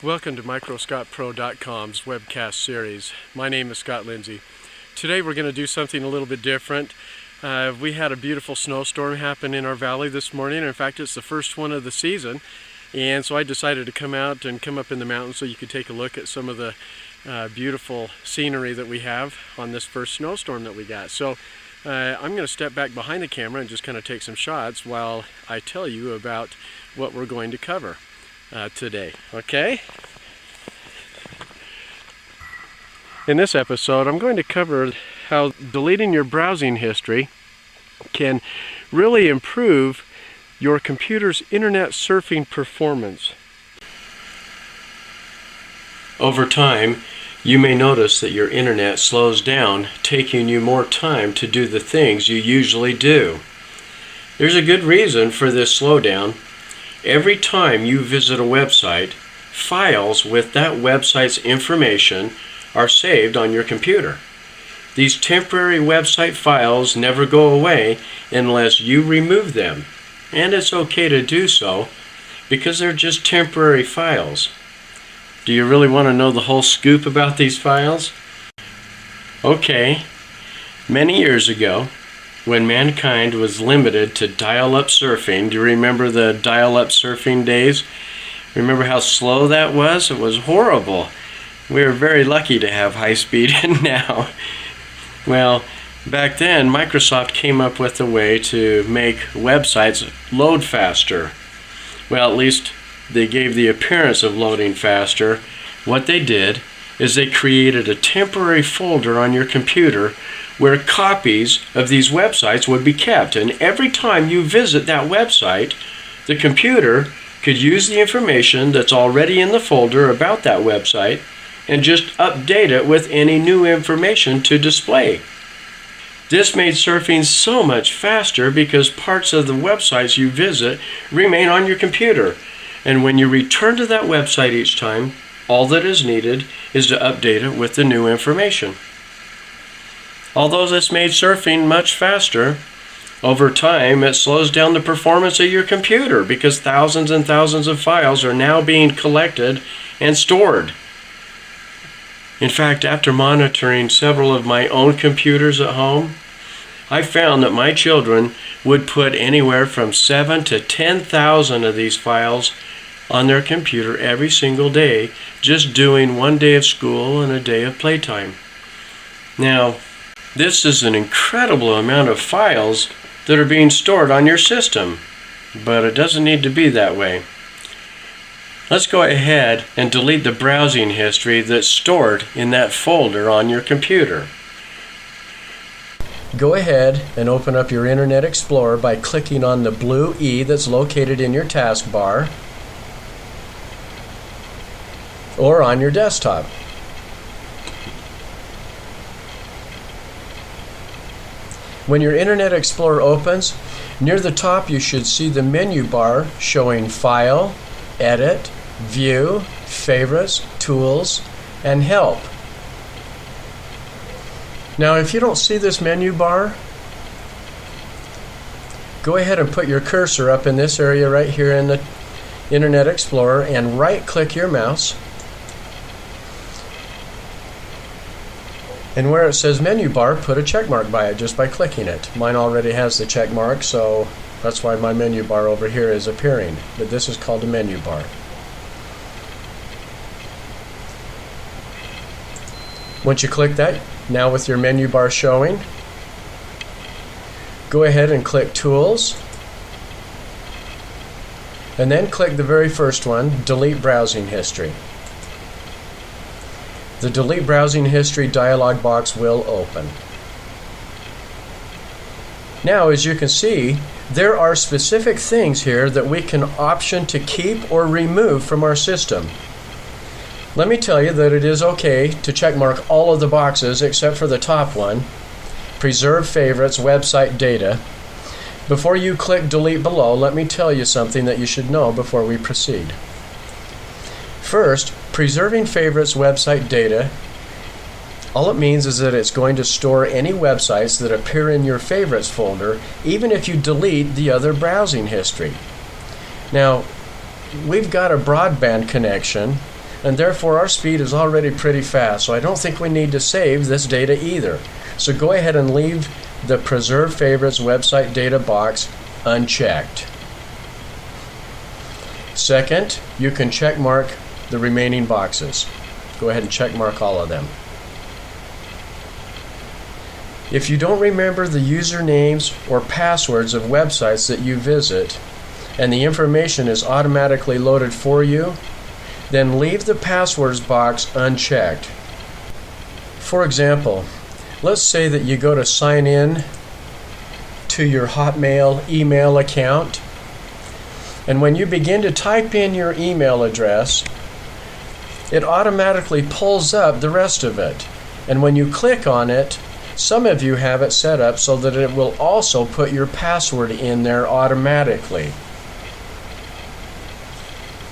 Welcome to MicroScottPro.com's webcast series. My name is Scott Lindsay. Today we're going to do something a little bit different. We had a beautiful snowstorm happen in our valley this morning. In fact, it's the first one of the season. And so I decided to come out and come up in the mountains so you could take a look at some of the beautiful scenery that we have on this first snowstorm that we got. So I'm going to step back behind the camera and just kind of take some shots while I tell you about what we're going to cover today. Okay? In this episode, I'm going to cover how deleting your browsing history can really improve your computer's internet surfing performance. Over time, you may notice that your internet slows down, taking you more time to do the things you usually do. There's a good reason for this slowdown. Every time you visit a website, files with that website's information are saved on your computer. These temporary website files never go away unless you remove them. And it's okay to do so because they're just temporary files. Do you really want to know the whole scoop about these files? Okay, many years ago, when mankind was limited to dial-up surfing, do you remember the dial-up surfing days? Remember how slow that was? It was horrible. We were very lucky to have high speed now. Well, back then, Microsoft came up with a way to make websites load faster. Well, at least they gave the appearance of loading faster. What they did is they created a temporary folder on your computer where copies of these websites would be kept. And every time you visit that website, the computer could use the information that's already in the folder about that website and just update it with any new information to display. This made surfing so much faster because parts of the websites you visit remain on your computer. And when you return to that website each time, all that is needed is to update it with the new information. Although this made surfing much faster, over time it slows down the performance of your computer because thousands and thousands of files are now being collected and stored. In fact, after monitoring several of my own computers at home, I found that my children would put anywhere from 7,000 to 10,000 of these files on their computer every single day, just doing one day of school and a day of playtime. Now, this is an incredible amount of files that are being stored on your system, but it doesn't need to be that way. Let's go ahead and delete the browsing history that's stored in that folder on your computer. Go ahead and open up your Internet Explorer by clicking on the blue E that's located in your taskbar or on your desktop. When your Internet Explorer opens, near the top you should see the menu bar showing File, Edit, View, Favorites, Tools, and Help. Now, if you don't see this menu bar, go ahead and put your cursor up in this area right here in the Internet Explorer and right-click your mouse. And where it says menu bar, put a check mark by it just by clicking it. Mine already has the check mark, so that's why my menu bar over here is appearing. But this is called a menu bar. Once you click that, now with your menu bar showing, go ahead and click Tools, and then click the very first one, Delete Browsing History. The Delete Browsing History dialog box will open. Now, as you can see, there are specific things here that we can option to keep or remove from our system. Let me tell you that it is okay to checkmark all of the boxes except for the top one, Preserve Favorites Website Data. Before you click Delete below, let me tell you something that you should know before we proceed. First, preserving favorites website data, all it means is that it's going to store any websites that appear in your favorites folder, even if you delete the other browsing history. Now, we've got a broadband connection and therefore our speed is already pretty fast, so I don't think we need to save this data either. So go ahead and leave the Preserve Favorites website data box unchecked. Second, you can check mark the remaining boxes. Go ahead and check mark all of them. If you don't remember the usernames or passwords of websites that you visit, and the information is automatically loaded for you, then leave the passwords box unchecked. For example, let's say that you go to sign in to your Hotmail email account, and when you begin to type in your email address, it automatically pulls up the rest of it. And when you click on it, some of you have it set up so that it will also put your password in there automatically.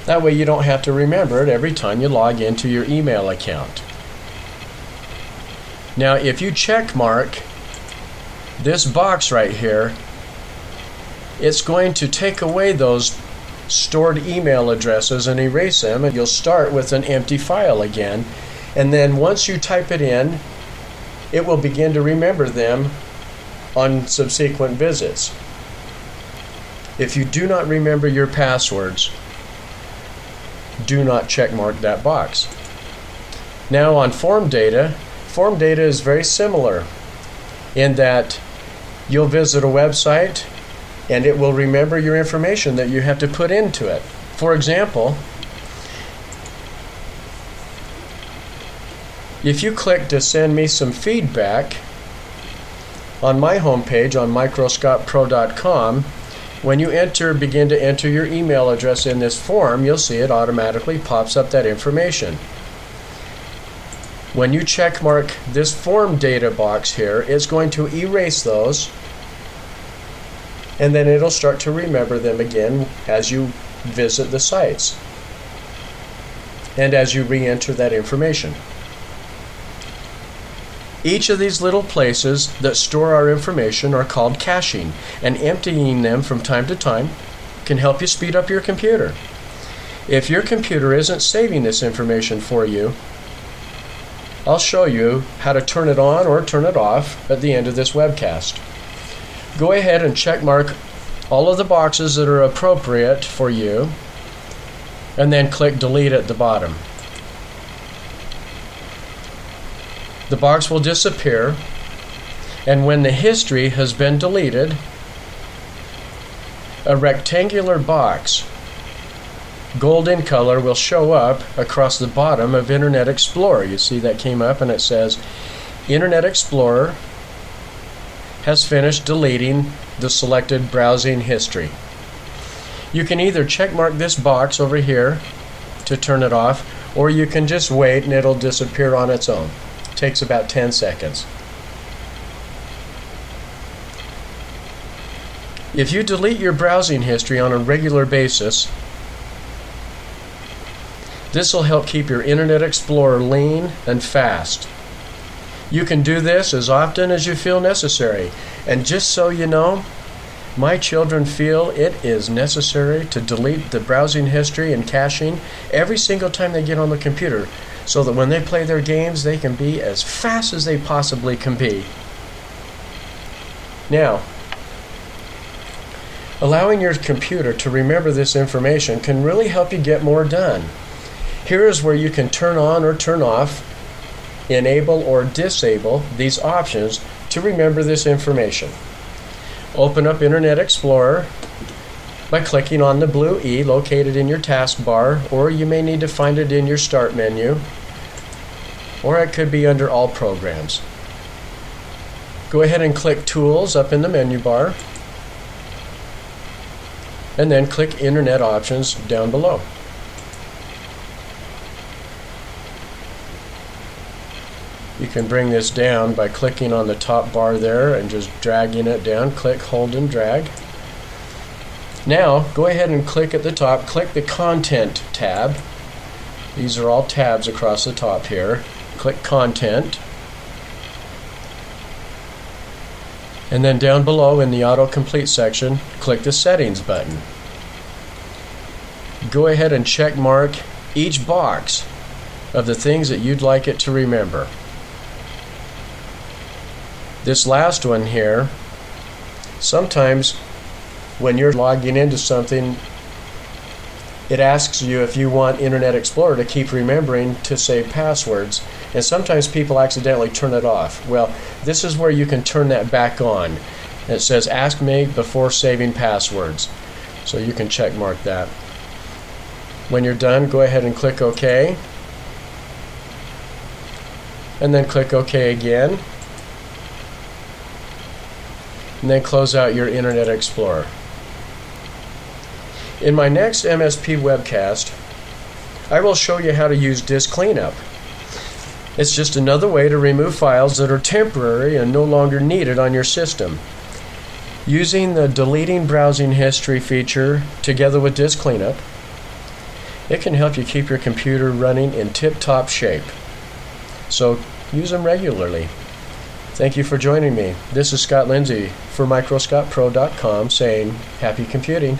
That way you don't have to remember it every time you log into your email account. Now, if you check mark this box right here, it's going to take away those stored email addresses and erase them, and you'll start with an empty file again. And then once you type it in, it will begin to remember them on subsequent visits. If you do not remember your passwords, do not check mark that box. Now on form data is very similar in that you'll visit a website and it will remember your information that you have to put into it. For example, if you click to send me some feedback on my homepage on microscopepro.com, when you begin to enter your email address in this form, you'll see it automatically pops up that information. When you check mark this form data box here, it's going to erase those, and then it'll start to remember them again as you visit the sites and as you re-enter that information. Each of these little places that store our information are called caching, and emptying them from time to time can help you speed up your computer. If your computer isn't saving this information for you, I'll show you how to turn it on or turn it off at the end of this webcast. Go ahead and check mark all of the boxes that are appropriate for you, and then click delete at the bottom. The box will disappear, and when the history has been deleted, a rectangular box, gold in color, will show up across the bottom of Internet Explorer. You see that came up and it says, Internet Explorer has finished deleting the selected browsing history. You can either check mark this box over here to turn it off, or you can just wait and it'll disappear on its own. Takes about 10 seconds. If you delete your browsing history on a regular basis, this will help keep your Internet Explorer lean and fast. You can do this as often as you feel necessary. And just so you know, my children feel it is necessary to delete the browsing history and caching every single time they get on the computer, so that when they play their games, they can be as fast as they possibly can be. Now, allowing your computer to remember this information can really help you get more done. Here is where you can turn on or turn off, enable or disable these options to remember this information. Open up Internet Explorer by clicking on the blue E located in your taskbar, or you may need to find it in your Start menu, or it could be under All Programs. Go ahead and click Tools up in the menu bar, and then click Internet Options down below. You can bring this down by clicking on the top bar there and just dragging it down. Click, hold, and drag. Now, go ahead and click at the top, click the Content tab. These are all tabs across the top here. Click Content. And then down below in the autocomplete section, click the Settings button. Go ahead and check mark each box of the things that you'd like it to remember. This last one here, sometimes when you're logging into something, it asks you if you want Internet Explorer to keep remembering to save passwords, and sometimes people accidentally turn it off. Well, this is where you can turn that back on. It says ask me before saving passwords, so you can check mark that. When you're done, go ahead and click OK, and then click OK again, and then close out your Internet Explorer. In my next MSP webcast, I will show you how to use disk cleanup. It's just another way to remove files that are temporary and no longer needed on your system. Using the deleting browsing history feature together with disk cleanup, it can help you keep your computer running in tip-top shape. So use them regularly. Thank you for joining me. This is Scott Lindsay for microscottpro.com saying happy computing.